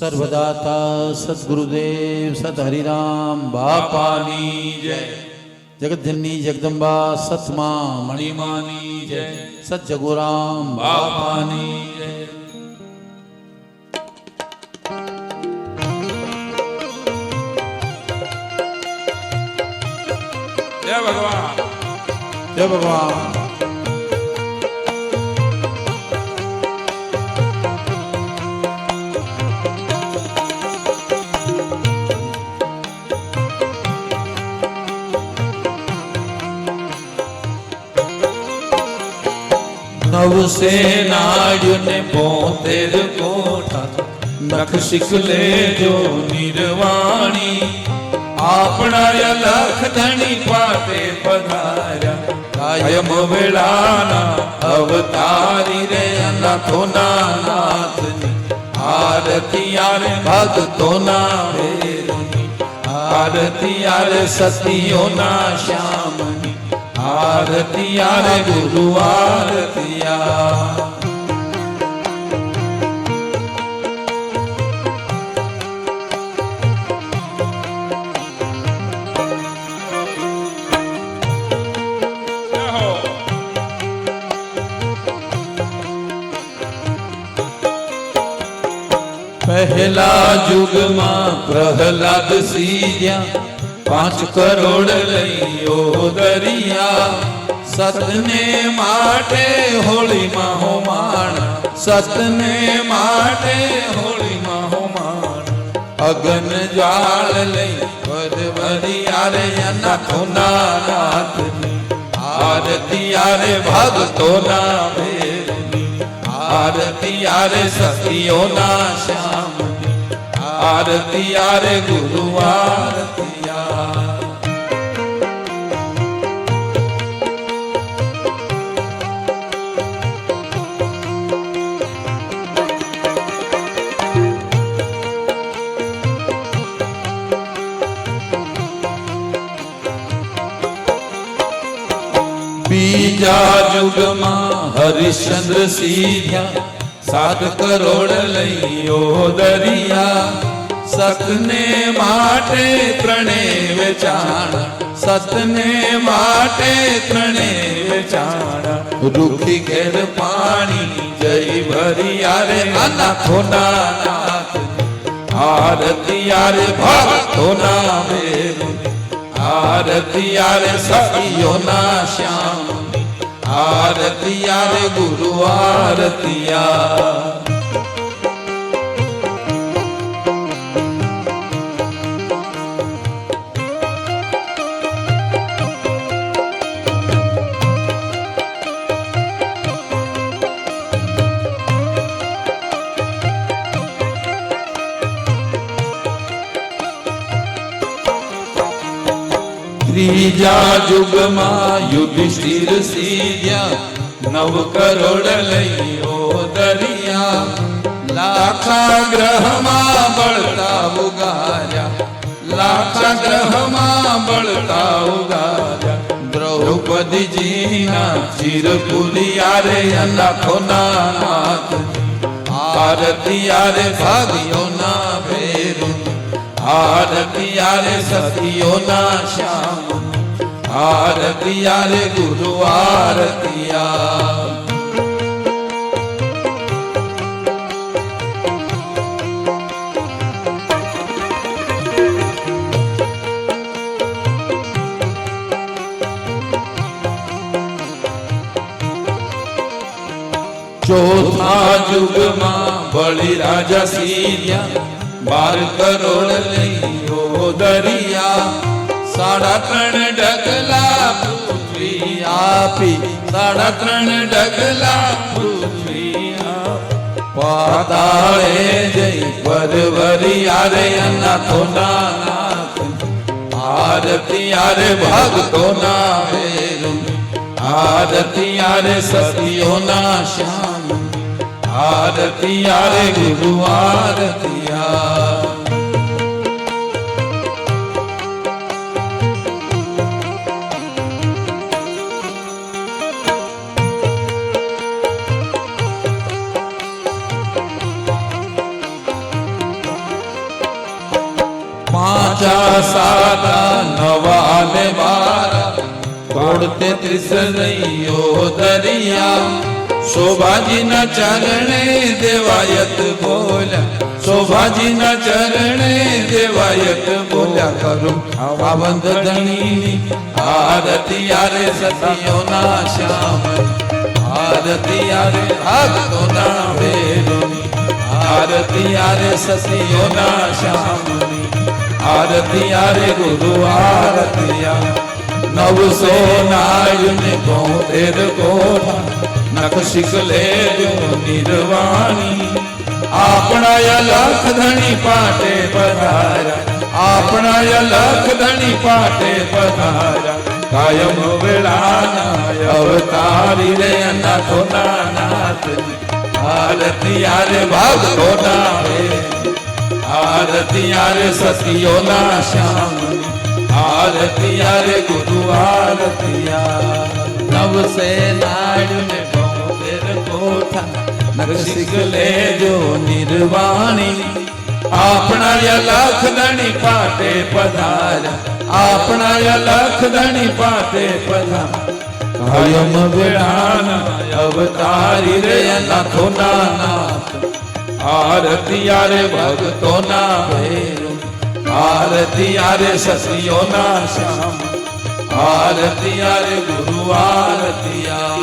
सर्वदाता सद्गुरुदेव सत हरिराम बापानी जय। जगतजननी जगदम्बा सतमा मणिमानी जय। सत जगोराम बापानी जय। जय भगवान जय भगवान। नव से नाड्यु ने 72 कोठा नख शिकले जो निर्वाणी आपना लख धनी पाते पधारा कायम वेलाना अवतारी रे अनाथो नाथ आरती आरे भक्तो ना भेरुनी आरती आरे सतियो ना श्यामनी आरती आरे गुरु आरतिया पहला जुग में प्रहलाद सीध्या 5 करोड़ लईयो दरिया सतने माटे होली माहो माणा सतने माटे होली माहो माणा अगन ज्वाल लई वरवरी आरे अनाथो नाथ आरती आरे भगतो ना भेरनी आरती आरे सतियो ना श्यामनी आरती आरे गुरु आरतिया बीजा जुग में हरिश्चंद्र सीध्या 7 करोड़ लईयो दरिया सतने माटे त्रणे विचारणा सतने माटे त्रणे विचारणा रुखी घेर पानी जय भरी आरे अनाथो नाथ आरती आरे भक्तो ना भेरुनी आरती आरे सतियो ना श्यामनी आरती आरे गुरु आरतिया त्रीजा जुग में युधिष्ठिर सीध्या 9 करोड़ लईयो दरिया लाखा ग्रह में बलता उगार्या लाखा ग्रह में बलता उगार्या द्रौपदी जी ना चिरपुरी आरे अनाथो नाथ आरती आरे भाग्यो ना भेरुनी आरती आरे सतियो ना श्यामनी आरती आरे गुरु आरतिया चौथा जुग में बलि राजा सीध्या 12 करोड़ लईयो दरिया 3.5 डगला पृथ्वी आपी 3.5 डगला पृथ्वी पाताळे जय वरवरी आरे अनाथो नाथ आरती आरे भक्तो ना भेरुनी आरती आरे सतियो ना श्यामनी आरती आरे गुरु आरतिया પાચા સાતા નવા ને બારા 33 નૈયો દરિયા શોભાજીના ચરણે દેવાયત બોલ્યા શોભાજીના ચરણે દેવાયત બોલ્યા કરું પાવન ધણીની આરતી યારે સતીઓના શ્યામ આરતી યારે ભક્તોના ભેરુની આરતી યારે સતીઓના શ્યામની આરતી યારે ગુરુ આરતી 972 કોઠા નખશિક લેજો નિર્વાણી આપણા લખ ધણી પાટે પધાર્યા આપણા લખ ધણી પાટે પધાર્યા કાયમ વેળાના અવતારી રે નાથોના નાથ આરતી યારે ભક્તોના આરતી યારે સતીઓના શ્યામ આરતી યારે ગુરુ આરતિયા 972 કોઠા નરસિંહ લેજો નિર્વાણી આપણા લખ ધણી પાટે પધાર્યા આપણા લખ ધણી પાટે પધાર્યા કાયમ વેળાના અવતારી રે નાથોના નાથ આરતી યારે ભક્તોના ભેરુ આરતી યારે સતીઓના શ્યામ આરતી યારે ગુરુ આરતિયા